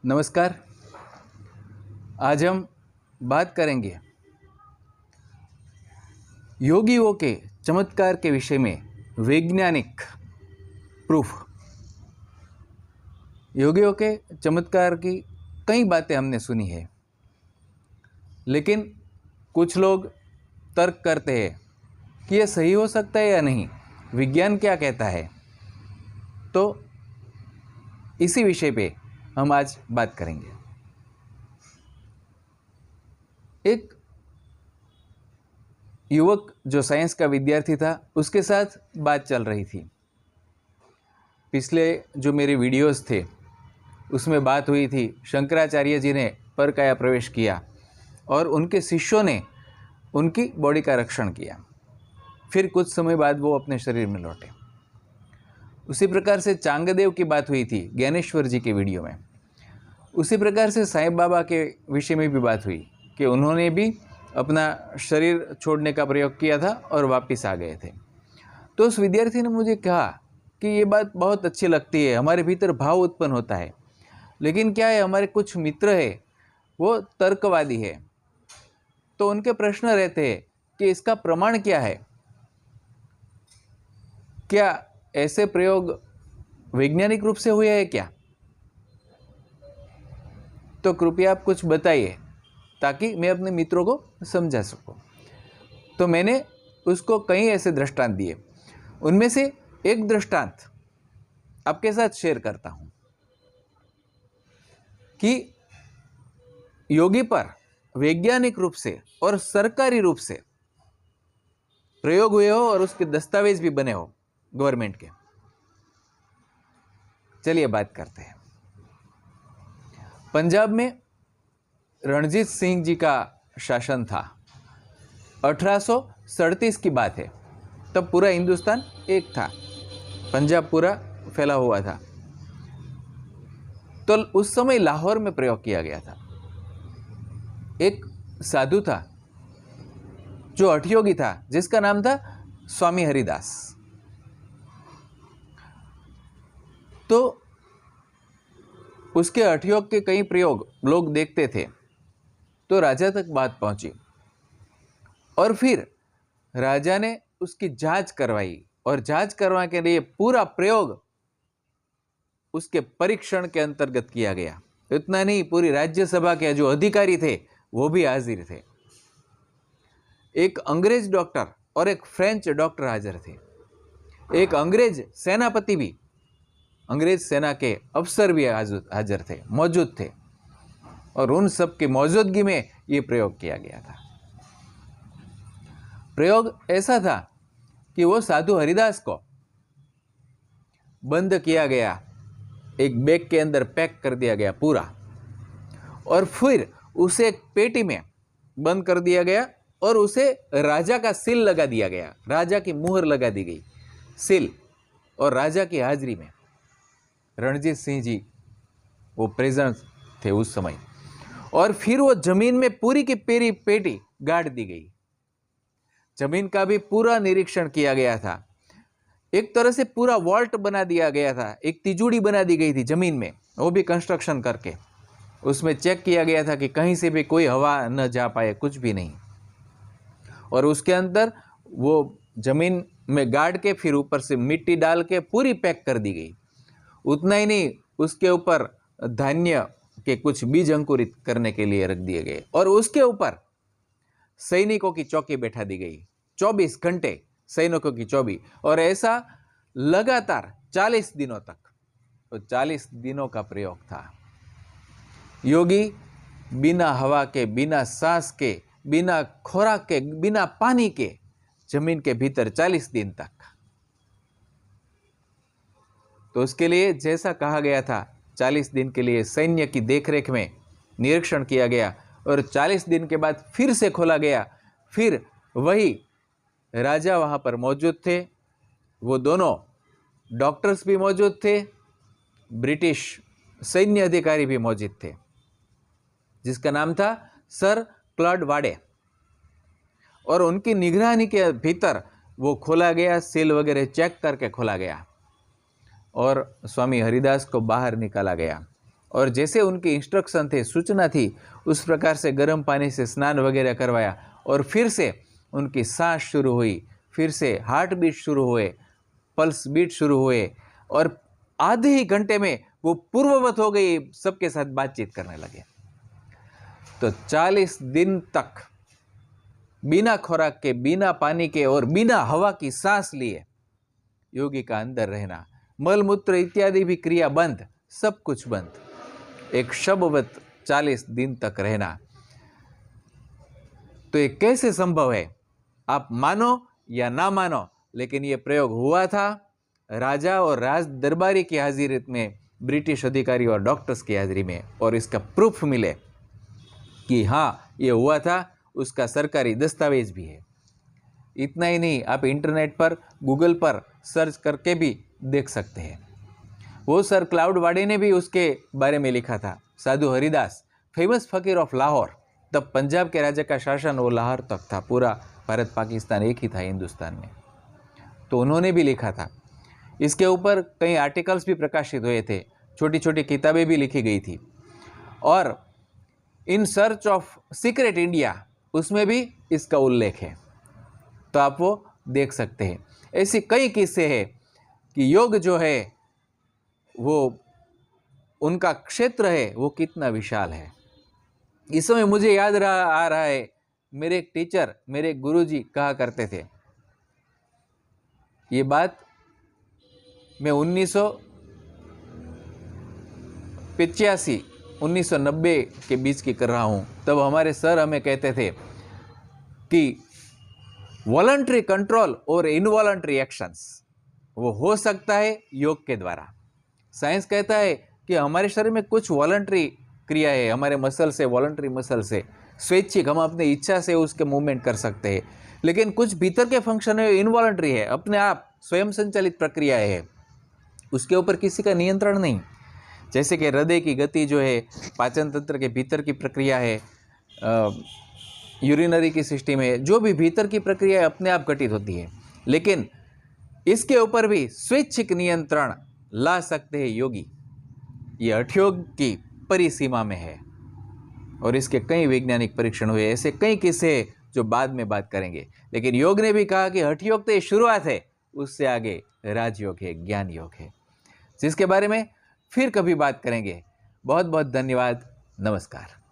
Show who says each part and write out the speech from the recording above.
Speaker 1: नमस्कार। आज हम बात करेंगे योगियों के चमत्कार के विषय में। वैज्ञानिक प्रूफ। योगियों के चमत्कार की कई बातें हमने सुनी है, लेकिन कुछ लोग तर्क करते हैं कि यह सही हो सकता है या नहीं, विज्ञान क्या कहता है। तो इसी विषय पे हम आज बात करेंगे। एक युवक जो साइंस का विद्यार्थी था, उसके साथ बात चल रही थी। पिछले जो मेरे वीडियोस थे उसमें बात हुई थी, शंकराचार्य जी ने परकाया प्रवेश किया और उनके शिष्यों ने उनकी बॉडी का रक्षण किया। फिर कुछ समय बाद वो अपने शरीर में लौटे। उसी प्रकार से चांगदेव की बात हुई थी ज्ञानेश्वर जी के वीडियो में। उसी प्रकार से साईं बाबा के विषय में भी बात हुई कि उन्होंने भी अपना शरीर छोड़ने का प्रयोग किया था और वापस आ गए थे। तो उस विद्यार्थी ने मुझे कहा कि ये बात बहुत अच्छी लगती है, हमारे भीतर भाव उत्पन्न होता है, लेकिन क्या है, हमारे कुछ मित्र है वो तर्कवादी है, तो उनके प्रश्न रहते हैं कि इसका प्रमाण क्या है, क्या ऐसे प्रयोग वैज्ञानिक रूप से हुए हैं क्या। तो कृपया आप कुछ बताइए ताकि मैं अपने मित्रों को समझा सकूं। तो मैंने उसको कई ऐसे दृष्टांत दिए। उनमें से एक दृष्टांत आपके साथ शेयर करता हूं कि योगी पर वैज्ञानिक रूप से और सरकारी रूप से प्रयोग हुए हो और उसके दस्तावेज भी बने हो गवर्नमेंट के। चलिए बात करते हैं। पंजाब में रणजीत सिंह जी का शासन था। 1837 की बात है। तब पूरा हिंदुस्तान एक था, पंजाब पूरा फैला हुआ था। तो उस समय लाहौर में प्रयोग किया गया था। एक साधु था जो हठयोगी था, जिसका नाम था स्वामी हरिदास। तो उसके हठयोग के कई प्रयोग लोग देखते थे, तो राजा तक बात पहुंची और फिर राजा ने उसकी जांच करवाई और जांच करवाने के लिए पूरा प्रयोग उसके परीक्षण के अंतर्गत किया गया। इतना नहीं, पूरी राज्यसभा के जो अधिकारी थे वो भी हाजिर थे। एक अंग्रेज डॉक्टर और एक फ्रेंच डॉक्टर हाजिर थे। एक अंग्रेज सेनापति भी, अंग्रेज सेना के अफसर भी हाजिर थे, मौजूद थे, और उन सब की मौजूदगी में ये प्रयोग किया गया था। प्रयोग ऐसा था कि वो साधु हरिदास को बंद किया गया, एक बैग के अंदर पैक कर दिया गया पूरा, और फिर उसे एक पेटी में बंद कर दिया गया और उसे राजा का सील लगा दिया गया, राजा की मुहर लगा दी गई, सील, और राजा की हाजिरी में रणजीत सिंह जी वो प्रेजेंट थे उस समय। और फिर वो जमीन में पूरी की पूरी पेटी गाड़ दी गई। जमीन का भी पूरा निरीक्षण किया गया था। एक तरह से पूरा वॉल्ट बना दिया गया था, एक तिजोरी बना दी गई थी जमीन में, वो भी कंस्ट्रक्शन करके। उसमें चेक किया गया था कि कहीं से भी कोई हवा न जा पाए, कुछ भी नहीं। और उसके अंदर वो जमीन में गाड़ के फिर ऊपर से मिट्टी डाल के पूरी पैक कर दी गई। उतना ही नहीं, उसके ऊपर धान्य के कुछ बीज अंकुरित करने के लिए रख दिए गए, और उसके ऊपर सैनिकों की चौकी बैठा दी गई। 24 घंटे सैनिकों की चौकी, और ऐसा लगातार 40 दिनों तक। तो 40 दिनों का प्रयोग था। योगी बिना हवा के, बिना सांस के, बिना खुराक के, बिना पानी के जमीन के भीतर 40 दिन तक। तो उसके लिए जैसा कहा गया था, 40 दिन के लिए सैन्य की देखरेख में निरीक्षण किया गया, और 40 दिन के बाद फिर से खोला गया। फिर वही राजा वहाँ पर मौजूद थे, वो दोनों डॉक्टर्स भी मौजूद थे, ब्रिटिश सैन्य अधिकारी भी मौजूद थे, जिसका नाम था सर क्लॉड वाडे। और उनकी निगरानी के भीतर वो खोला गया, सील वगैरह चेक करके खोला गया और स्वामी हरिदास को बाहर निकाला गया। और जैसे उनकी इंस्ट्रक्शन थे, सूचना थी, उस प्रकार से गर्म पानी से स्नान वगैरह करवाया और फिर से उनकी सांस शुरू हुई, फिर से हार्ट बीट शुरू हुए, पल्स बीट शुरू हुए और आधे ही घंटे में वो पूर्ववत हो गई, सबके साथ बातचीत करने लगे। तो 40 दिन तक बिना खुराक के, बिना पानी के और बिना हवा की सांस लिए योगी का अंदर रहना, मल मूत्र इत्यादि भी क्रिया बंद, सब कुछ बंद, एक शबवत 40 दिन तक रहना। तो ये कैसे संभव है? आप मानो या ना मानो, लेकिन ये प्रयोग हुआ था राजा और राज दरबारी की हाजिरी में, ब्रिटिश अधिकारी और डॉक्टर्स की हाजिरी में, और इसका प्रूफ मिले कि हाँ ये हुआ था, उसका सरकारी दस्तावेज भी है। इतना ही नहीं, आप इंटरनेट पर, गूगल पर सर्च करके भी देख सकते हैं। वो सर क्लाउडवाडी ने भी उसके बारे में लिखा था। साधु हरिदास, फेमस फकीर ऑफ लाहौर, तब पंजाब के राजा का शासन वो लाहौर तक था, पूरा भारत पाकिस्तान एक ही था हिंदुस्तान में, तो उन्होंने भी लिखा था। इसके ऊपर कई आर्टिकल्स भी प्रकाशित हुए थे, छोटी छोटी किताबें भी लिखी गई थी। और in search of secret India, उसमें भी इसका उल्लेख है, तो आप वो देख सकते हैं। ऐसी कई किस्से हैं कि योग जो है वो उनका क्षेत्र है वो कितना विशाल है। इस समय मुझे याद आ रहा है, मेरे एक टीचर, मेरे एक गुरुजी कहा करते थे, ये बात मैं 1985 1990 के बीच की कर रहा हूँ। तब हमारे सर हमें कहते थे कि वॉलंटरी कंट्रोल और इनवॉलंटरी एक्शंस वो हो सकता है योग के द्वारा। साइंस कहता है कि हमारे शरीर में कुछ वॉलंटरी क्रिया है, हमारे मसल से, वॉलंटरी मसल से, स्वैच्छिक, हम अपनी इच्छा से उसके मूवमेंट कर सकते हैं। लेकिन कुछ भीतर के फंक्शन है, इनवॉलंटरी है, अपने आप स्वयं संचालित प्रक्रिया है, उसके ऊपर किसी का नियंत्रण नहीं। जैसे कि हृदय की गति जो है, पाचन तंत्र के भीतर की प्रक्रिया है, यूरिनरी की सिस्टम है, जो भी भीतर की प्रक्रिया है अपने आप घटित होती है। लेकिन इसके ऊपर भी स्वैच्छिक नियंत्रण ला सकते हैं योगी। ये हठयोग की परिसीमा में है और इसके कई वैज्ञानिक परीक्षण हुए। ऐसे कई किस्से जो बाद में बात करेंगे। लेकिन योग ने भी कहा कि हठयोग तो ये शुरुआत है, उससे आगे राजयोग है, ज्ञान योग है, जिसके बारे में फिर कभी बात करेंगे। बहुत बहुत धन्यवाद। नमस्कार।